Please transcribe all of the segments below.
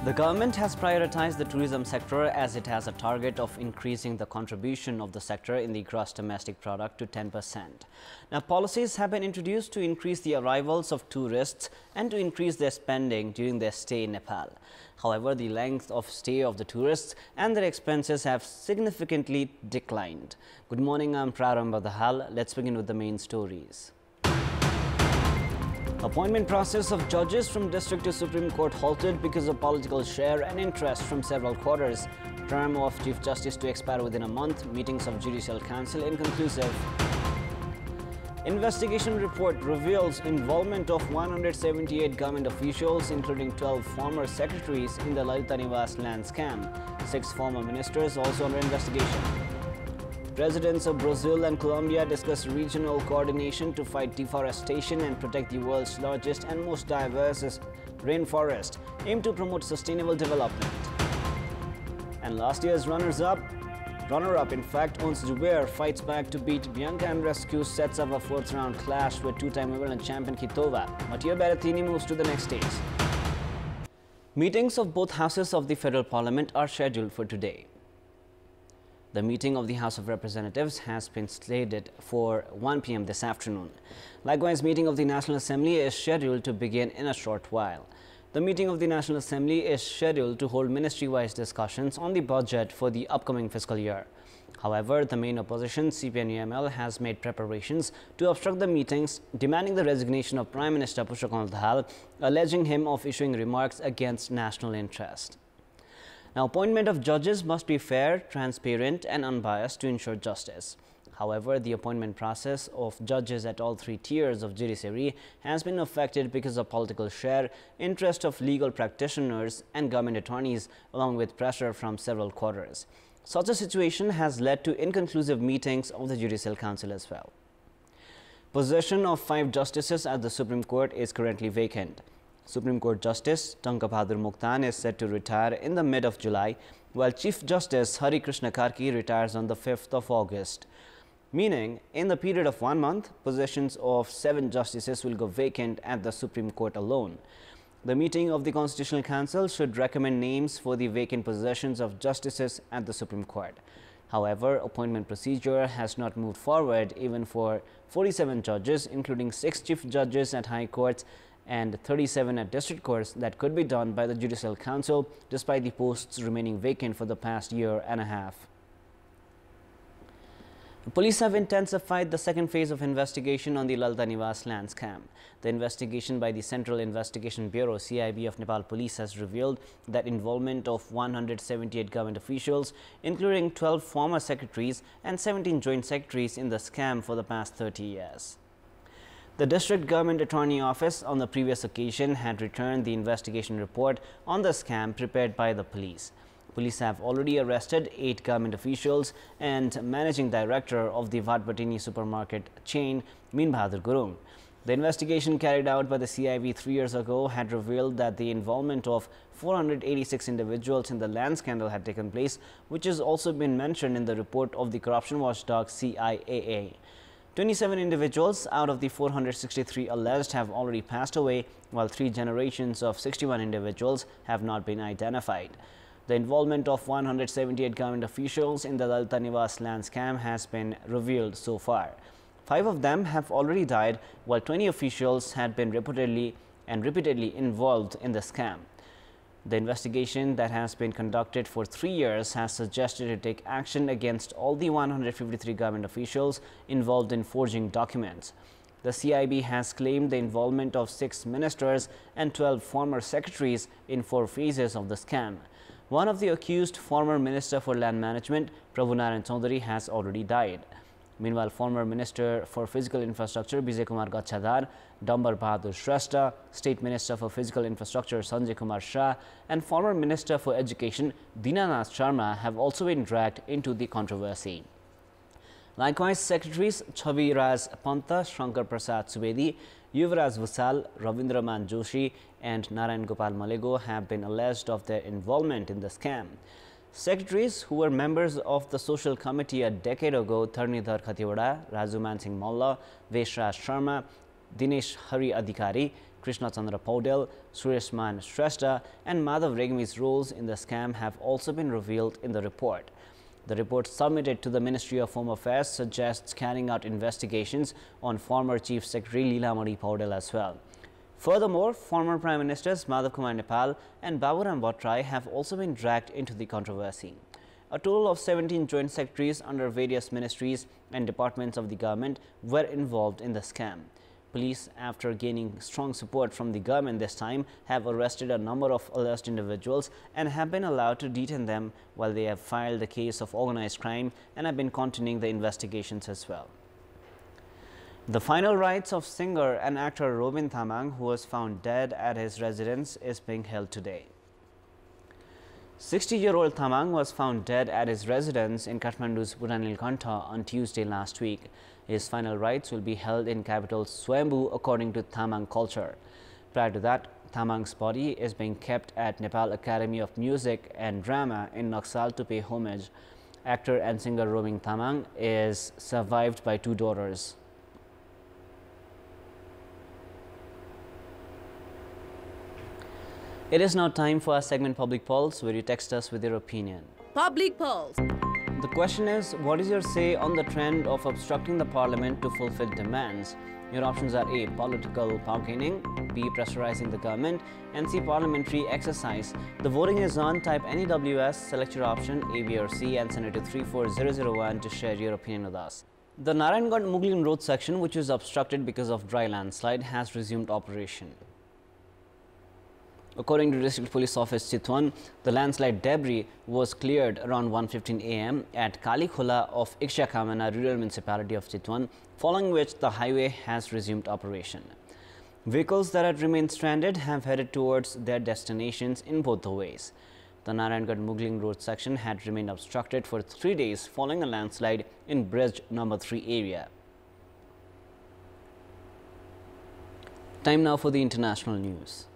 The government has prioritized the tourism sector as it has a target of increasing the contribution of the sector in the gross domestic product to 10%. Now, policies have been introduced to increase the arrivals of tourists and to increase their spending during their stay in Nepal. However, the length of stay of the tourists and their expenses have significantly declined. Good morning, I'm Prarambha Dahal. Let's begin with the main stories. Appointment process of judges from district to Supreme Court halted because of political share and interest from several quarters. Term of Chief Justice to expire within a month. Meetings of Judicial Council inconclusive. Investigation report reveals involvement of 178 government officials, including 12 former secretaries, in the Lalita Niwas land scam. 6 former ministers also under investigation. Presidents of Brazil and Colombia discuss regional coordination to fight deforestation and protect the world's largest and most diverse rainforest, aim to promote sustainable development. And last year's runner-up in fact, Ons Jubair fights back to beat Bianca Andreescu, sets up a 4th round clash with 2-time Wimbledon champion Kitova. Matteo Berrettini moves to the next stage. Meetings of both houses of the Federal Parliament are scheduled for today. The meeting of the House of Representatives has been slated for 1 p.m. this afternoon. Likewise, meeting of the National Assembly is scheduled to begin in a short while. The meeting of the National Assembly is scheduled to hold ministry-wise discussions on the budget for the upcoming fiscal year. However, the main opposition, CPN-UML, has made preparations to obstruct the meetings, demanding the resignation of Prime Minister Pushpakumar Dahal, alleging him of issuing remarks against national interest. Now, appointment of judges must be fair, transparent and unbiased to ensure justice. However, the appointment process of judges at all 3 tiers of judiciary has been affected because of political share, interest of legal practitioners and government attorneys, along with pressure from several quarters. Such a situation has led to inconclusive meetings of the Judicial Council as well. Position of 5 justices at the Supreme Court is currently vacant. Supreme Court Justice Tanka Bahadur Muktan is set to retire in the mid of July, while Chief Justice Hari Krishna Karki retires on the 5th of August. Meaning, in the period of 1 month, positions of 7 justices will go vacant at the Supreme Court alone. The meeting of the Constitutional Council should recommend names for the vacant positions of justices at the Supreme Court. However, appointment procedure has not moved forward even for 47 judges, including 6 chief judges at high courts and 37 at district courts, that could be done by the Judicial Council despite the posts remaining vacant for the past year and a half. The police have intensified the second phase of investigation on the Lalita Niwas land scam. The investigation by the Central Investigation Bureau (CIB) of Nepal Police has revealed that involvement of 178 government officials, including 12 former secretaries and 17 joint secretaries, in the scam for the past 30 years. The District Government Attorney Office on the previous occasion had returned the investigation report on the scam prepared by the police. Police have already arrested 8 government officials and managing director of the Vatbatini supermarket chain, Min Bahadur Gurung. The investigation carried out by the CIB 3 years ago had revealed that the involvement of 486 individuals in the land scandal had taken place, which has also been mentioned in the report of the corruption watchdog CIAA. 27 individuals out of the 463 alleged have already passed away, while 3 generations of 61 individuals have not been identified. The involvement of 178 government officials in the Lalita Niwas land scam has been revealed so far. 5 of them have already died, while 20 officials had been repeatedly involved in the scam. The investigation that has been conducted for 3 years has suggested to take action against all the 153 government officials involved in forging documents. The CIB has claimed the involvement of 6 ministers and 12 former secretaries in 4 phases of the scam. One of the accused, former Minister for Land Management, Prabhu Chaudhary, has already died. Meanwhile, former Minister for Physical Infrastructure Vijay Kumar Gachadar, Dambar Bahadur Shrestha, State Minister for Physical Infrastructure Sanjay Kumar Shah and former Minister for Education Dinanath Sharma have also been dragged into the controversy. Likewise, Secretaries Chavi Raj Panta, Shankar Prasad Subedi, Yuvraj Vusal, Ravindraman Joshi and Narayan Gopal Malego have been alleged of their involvement in the scam. Secretaries who were members of the Social Committee a decade ago, Tharnidhar Khatiwada, Rajuman Singh Molla, Veshraj Sharma, Dinesh Hari Adhikari, Krishna Chandra Paudel, Sureshman Shrestha and Madhav Regmi's roles in the scam have also been revealed in the report. The report submitted to the Ministry of Home Affairs suggests carrying out investigations on former Chief Secretary Leelamani Paudel as well. Furthermore, former Prime Ministers Madhav Kumar Nepal and Prarambha have also been dragged into the controversy. A total of 17 joint secretaries under various ministries and departments of the government were involved in the scam. Police, after gaining strong support from the government this time, have arrested a number of alleged individuals and have been allowed to detain them while they have filed the case of organized crime and have been continuing the investigations as well. The final rites of singer and actor Robin Thamang, who was found dead at his residence, is being held today. 60-year-old Thamang was found dead at his residence in Kathmandu's Budhanilkantha on Tuesday last week. His final rites will be held in capital Swayambhu according to Thamang culture. Prior to that, Thamang's body is being kept at Nepal Academy of Music and Drama in Naxal to pay homage. Actor and singer Robin Thamang is survived by 2 daughters. It is now time for our segment Public Pulse, where you text us with your opinion. Public Pulse. The question is, what is your say on the trend of obstructing the parliament to fulfill demands? Your options are A. Political bargaining, B. Pressurizing the government, and C. Parliamentary exercise. The voting is on. Type NEWS, select your option A, B or C and send it to 34001 to share your opinion with us. The Narayangarh-Mughal road section, which is obstructed because of dry landslide, has resumed operation. According to District Police Office Chitwan, the landslide debris was cleared around 1:15 a.m. at Kalikhola of Ikshakamana rural municipality of Chitwan, following which the highway has resumed operation. Vehicles that had remained stranded have headed towards their destinations in both the ways. The Narayangarh-Mughal road section had remained obstructed for 3 days following a landslide in bridge number 3 area. Time now for the international news.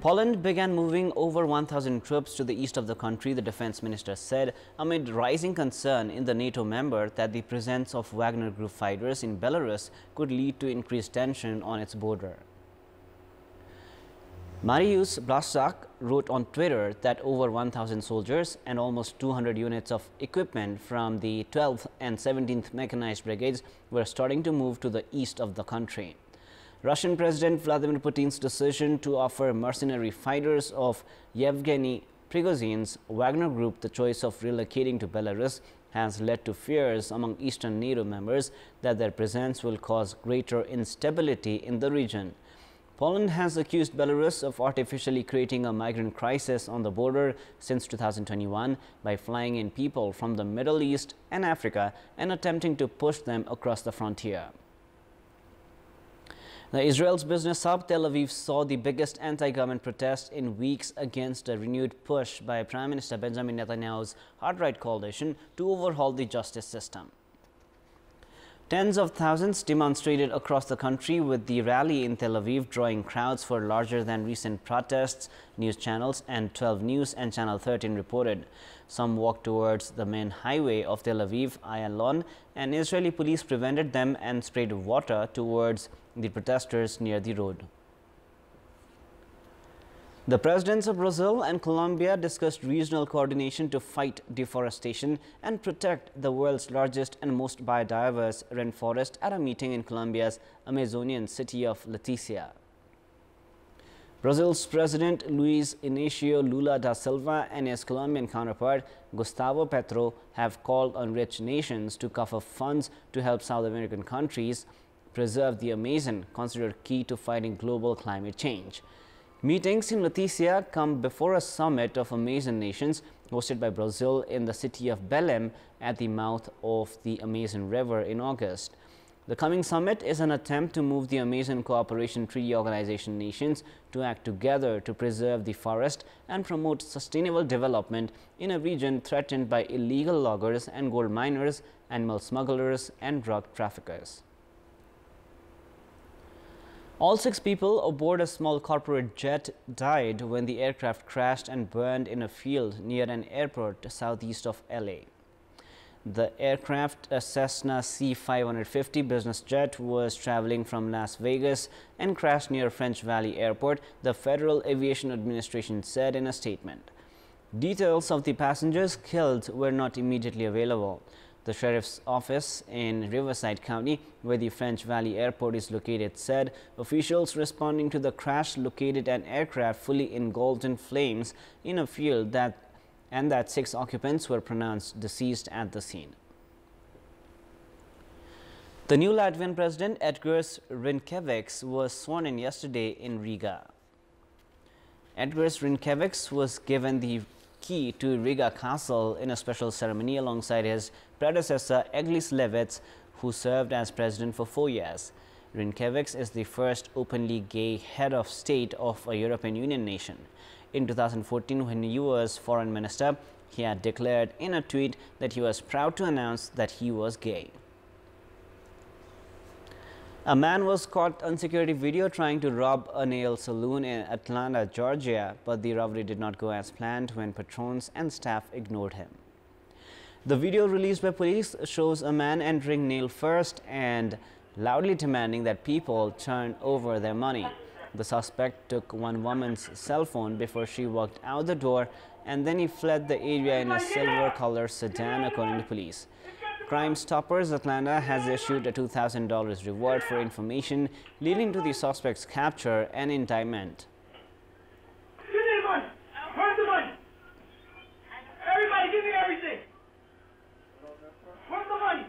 Poland began moving over 1,000 troops to the east of the country, the defense minister said, amid rising concern in the NATO member that the presence of Wagner Group fighters in Belarus could lead to increased tension on its border. Mariusz Blaszczak wrote on Twitter that over 1,000 soldiers and almost 200 units of equipment from the 12th and 17th Mechanized Brigades were starting to move to the east of the country. Russian President Vladimir Putin's decision to offer mercenary fighters of Yevgeny Prigozhin's Wagner Group the choice of relocating to Belarus has led to fears among Eastern NATO members that their presence will cause greater instability in the region. Poland has accused Belarus of artificially creating a migrant crisis on the border since 2021 by flying in people from the Middle East and Africa and attempting to push them across the frontier. Now, Israel's business hub Tel Aviv saw the biggest anti-government protest in weeks against a renewed push by Prime Minister Benjamin Netanyahu's hard-right coalition to overhaul the justice system. Tens of thousands demonstrated across the country, with the rally in Tel Aviv drawing crowds for larger than recent protests, news channels and 12 News and Channel 13 reported. Some walked towards the main highway of Tel Aviv, Ayalon, and Israeli police prevented them and sprayed water towards the protesters near the road. The presidents of Brazil and Colombia discussed regional coordination to fight deforestation and protect the world's largest and most biodiverse rainforest at a meeting in Colombia's Amazonian city of Leticia. Brazil's President Luiz Inácio Lula da Silva and his Colombian counterpart Gustavo Petro have called on rich nations to cover funds to help South American countries preserve the Amazon, considered key to fighting global climate change. Meetings in Leticia come before a summit of Amazon nations hosted by Brazil in the city of Belém at the mouth of the Amazon River in August. The coming summit is an attempt to move the Amazon Cooperation Treaty Organization nations to act together to preserve the forest and promote sustainable development in a region threatened by illegal loggers and gold miners, animal smugglers and drug traffickers. All 6 people aboard a small corporate jet died when the aircraft crashed and burned in a field near an airport southeast of LA. The aircraft, a Cessna C-550 business jet, was traveling from Las Vegas and crashed near French Valley Airport, the Federal Aviation Administration said in a statement. Details of the passengers killed were not immediately available. The sheriff's office in Riverside County, where the French Valley Airport is located, said officials responding to the crash located an aircraft fully engulfed in flames in a field and that 6 occupants were pronounced deceased at the scene. The new Latvian president, Edgars Rinkevics, was sworn in yesterday in Riga. Edgars Rinkevics was given the key to Riga Castle in a special ceremony alongside his predecessor, Eglis Levits, who served as president for 4 years. Rinkevics is the first openly gay head of state of a European Union nation. In 2014, when he was foreign minister, he had declared in a tweet that he was proud to announce that he was gay. A man was caught on security video trying to rob a nail salon in Atlanta, Georgia, but the robbery did not go as planned when patrons and staff ignored him. The video released by police shows a man entering nail first and loudly demanding that people turn over their money. The suspect took one woman's cell phone before she walked out the door, and then he fled the area in a silver-colored sedan, according to police. Crime Stoppers Atlanta has issued a $2,000 reward for information leading to the suspect's capture and indictment. Give me the money! Where's the money? Everybody give me everything! Where's the money?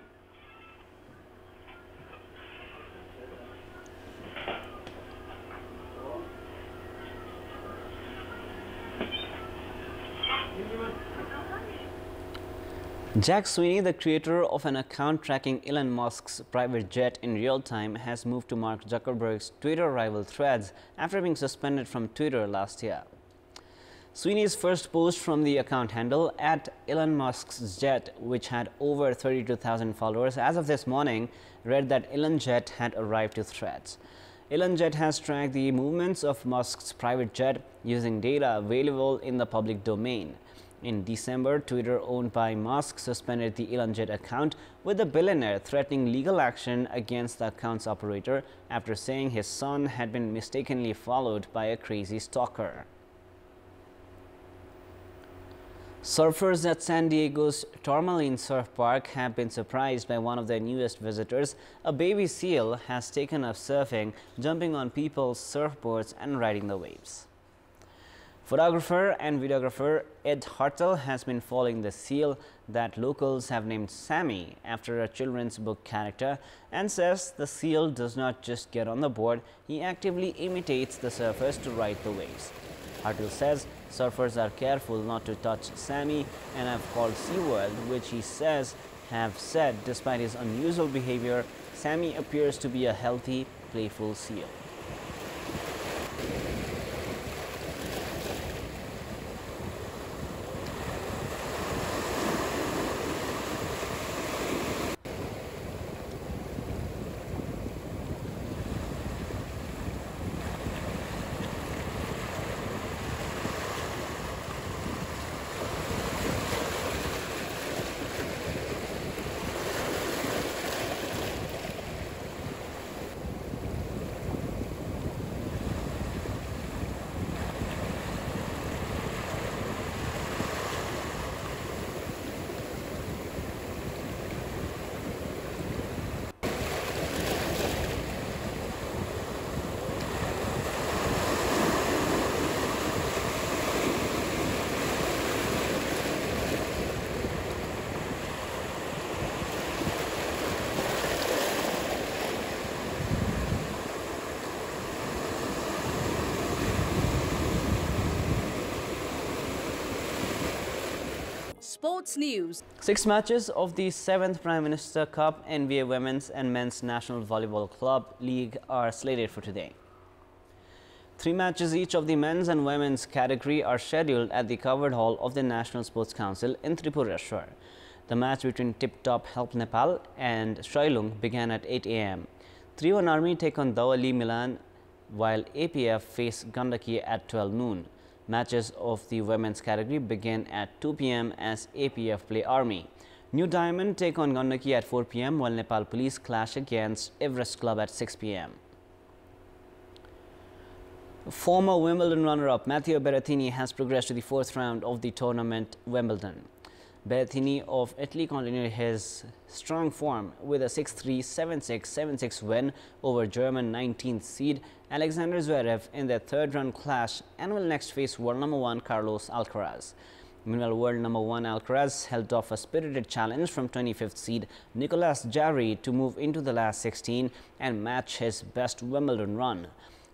Jack Sweeney, the creator of an account tracking Elon Musk's private jet in real time, has moved to Mark Zuckerberg's Twitter rival Threads after being suspended from Twitter last year. Sweeney's first post from the account handle @Elon Musk's jet, which had over 32,000 followers as of this morning, read that Elon jet had arrived to Threads. Elon jet has tracked the movements of Musk's private jet using data available in the public domain. In December, Twitter, owned by Musk, suspended the Elon jet account, with the billionaire threatening legal action against the account's operator after saying his son had been mistakenly followed by a crazy stalker. Surfers at San Diego's Tourmaline Surf Park have been surprised by one of their newest visitors. A baby seal has taken up surfing, jumping on people's surfboards and riding the waves. Photographer and videographer Ed Hartel has been following the seal that locals have named Sammy after a children's book character, and says the seal does not just get on the board, he actively imitates the surfers to ride the waves. Hartel says surfers are careful not to touch Sammy and have called SeaWorld, which he says have said despite his unusual behavior, Sammy appears to be a healthy, playful seal. Sports News. 6 matches of the 7th Prime Minister Cup NBA Women's and Men's National Volleyball Club League are slated for today. 3 matches each of the men's and women's category are scheduled at the covered hall of the National Sports Council in Tripureshwar. The match between Tip Top Help Nepal and Shailung began at 8 a.m. 3-1 Army take on Dawali Milan, while APF face Gandaki at 12 noon. Matches of the women's category begin at 2 p.m. as APF play Army. New Diamond take on Gandaki at 4 p.m. while Nepal Police clash against Everest Club at 6 p.m. Former Wimbledon runner-up Matteo Berrettini has progressed to the fourth round of the tournament Wimbledon. Berrettini of Italy continued his strong form with a 6-3, 7-6, 7-6 win over German 19th seed Alexander Zverev in their third-round clash and will next face world number 1 Carlos Alcaraz. Meanwhile, world number 1 Alcaraz held off a spirited challenge from 25th seed Nicolas Jarry to move into the last 16 and match his best Wimbledon run.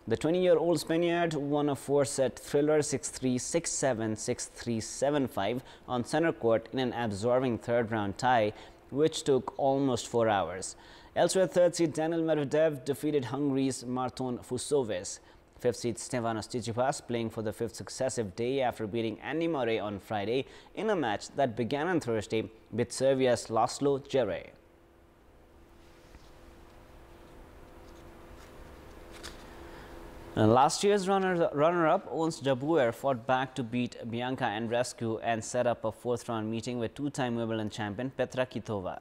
The 20-year-old Spaniard won a 4-set thriller 6-3, 6-7, 6-3, 7-5 on center court in an absorbing third-round tie, which took almost 4 hours. Elsewhere, third seed Daniil Medvedev defeated Hungary's Marton Fusovics. Fifth seed Stefanos Tsitsipas playing for the fifth successive day after beating Andy Murray on Friday in a match that began on Thursday with Serbia's Laslo Djere. Last year's runner-up Ons Jabeur fought back to beat Bianca Andreescu and set up a fourth-round meeting with two-time Wimbledon champion Petra Kvitova.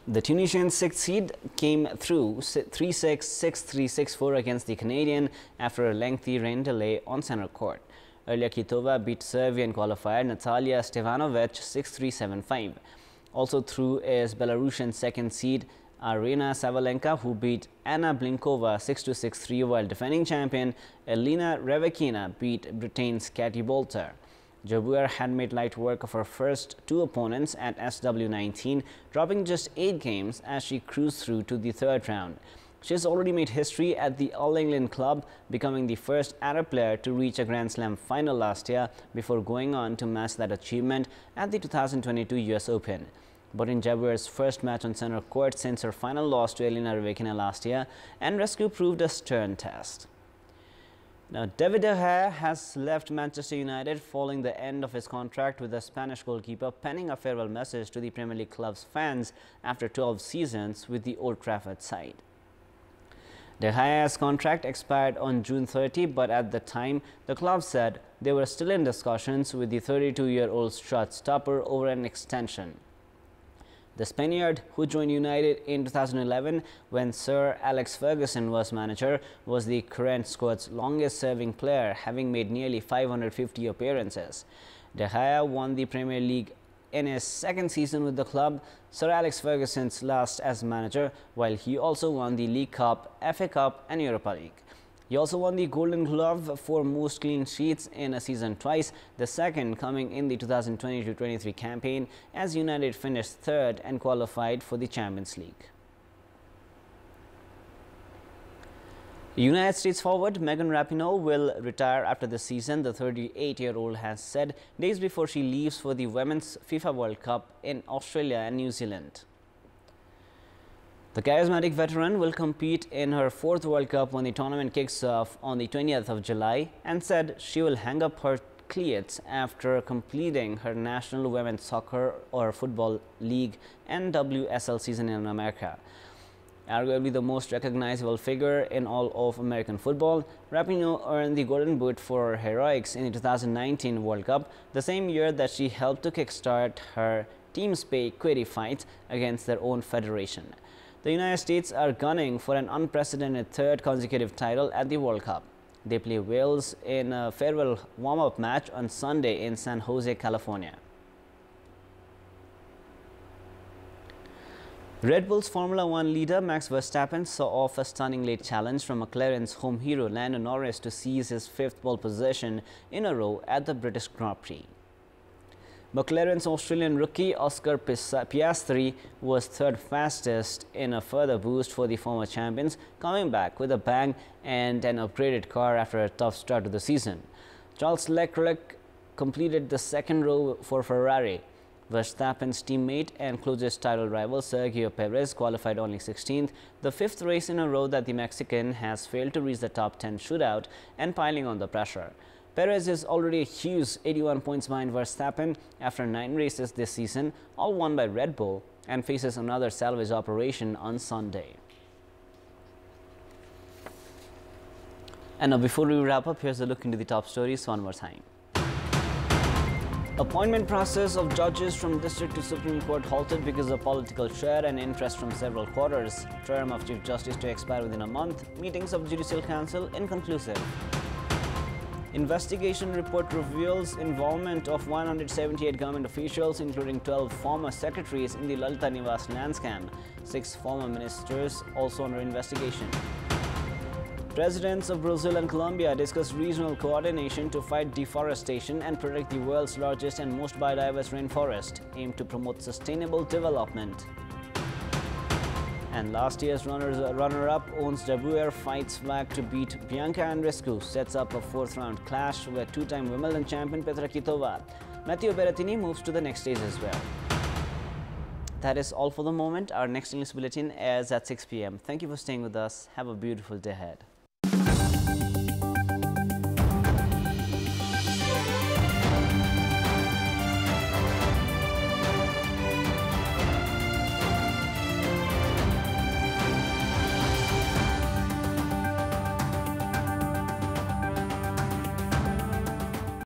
The Tunisian sixth seed came through 3-6, 6-3, 6-4 against the Canadian after a lengthy rain delay on center court. Earlier, Kvitova beat Serbian qualifier Natalia Stevanovic 6-3, 7-5. Also through is Belarusian second seed Arina Sabalenka, who beat Anna Blinkova 6-2, 6-3, while defending champion Elena Rybakina beat Britain's Katie Boulter. Jabeur had made light work of her first two opponents at SW19, dropping just 8 games as she cruised through to the third round. She has already made history at the All England club, becoming the first Arab player to reach a Grand Slam final last year before going on to match that achievement at the 2022 US Open. But in Jabeur's first match on center court since her final loss to Elena Rybakina last year, Andreescu proved a stern test. Now, David De Gea has left Manchester United following the end of his contract with the Spanish goalkeeper, penning a farewell message to the Premier League club's fans after 12 seasons with the Old Trafford side. De Gea's contract expired on June 30, but at the time, the club said they were still in discussions with the 32-year-old shot-stopper over an extension. The Spaniard, who joined United in 2011 when Sir Alex Ferguson was manager, was the current squad's longest-serving player, having made nearly 550 appearances. De Gea won the Premier League in his second season with the club, Sir Alex Ferguson's last as manager, while he also won the League Cup, FA Cup and Europa League. He also won the Golden Glove for most clean sheets in a season twice, the second coming in the 2022-23 campaign as United finished third and qualified for the Champions League. United States forward Megan Rapinoe will retire after the season, the 38-year-old has said days before she leaves for the Women's FIFA World Cup in Australia and New Zealand. The charismatic veteran will compete in her fourth World Cup when the tournament kicks off on the 20th of July and said she will hang up her cleats after completing her National Women's Soccer or Football League NWSL season in America. Arguably the most recognizable figure in all of American football, Rapinoe earned the Golden Boot for her heroics in the 2019 World Cup, the same year that she helped to kickstart her team's pay equity fight against their own federation. The United States are gunning for an unprecedented third consecutive title at the World Cup. They play Wales in a farewell warm-up match on Sunday in San Jose, California. Red Bull's Formula One leader Max Verstappen saw off a stunning late challenge from McLaren's home hero Lando Norris to seize his fifth pole position in a row at the British Grand Prix. McLaren's Australian rookie Oscar Piastri was third fastest in a further boost for the former champions, coming back with a bang and an upgraded car after a tough start to the season. Charles Leclerc completed the second row for Ferrari. Verstappen's teammate and closest title rival Sergio Perez qualified only 16th, the fifth race in a row that the Mexican has failed to reach the top 10 shootout and piling on the pressure. Perez is already a huge 81 points behind Verstappen after 9 races this season, all won by Red Bull, and faces another salvage operation on Sunday. And now before we wrap up, here's a look into the top stories one more time. Appointment process of judges from district to Supreme Court halted because of political share and interest from several quarters. Term of Chief Justice to expire within a month. Meetings of Judicial Council inconclusive. Investigation report reveals involvement of 178 government officials, including 12 former secretaries, in the Lalita Niwas land scam. 6 former ministers also under investigation. Presidents of Brazil and Colombia discuss regional coordination to fight deforestation and protect the world's largest and most biodiverse rainforest, aim to promote sustainable development. And last year's runner-up owns Dabuer fights flag to beat Bianca Andreescu, sets up a 4th-round clash with 2-time Wimbledon champion Petra Kvitova. Matteo Berrettini moves to the next stage as well. That is all for the moment. Our next English bulletin airs at 6 p.m. Thank you for staying with us. Have a beautiful day ahead.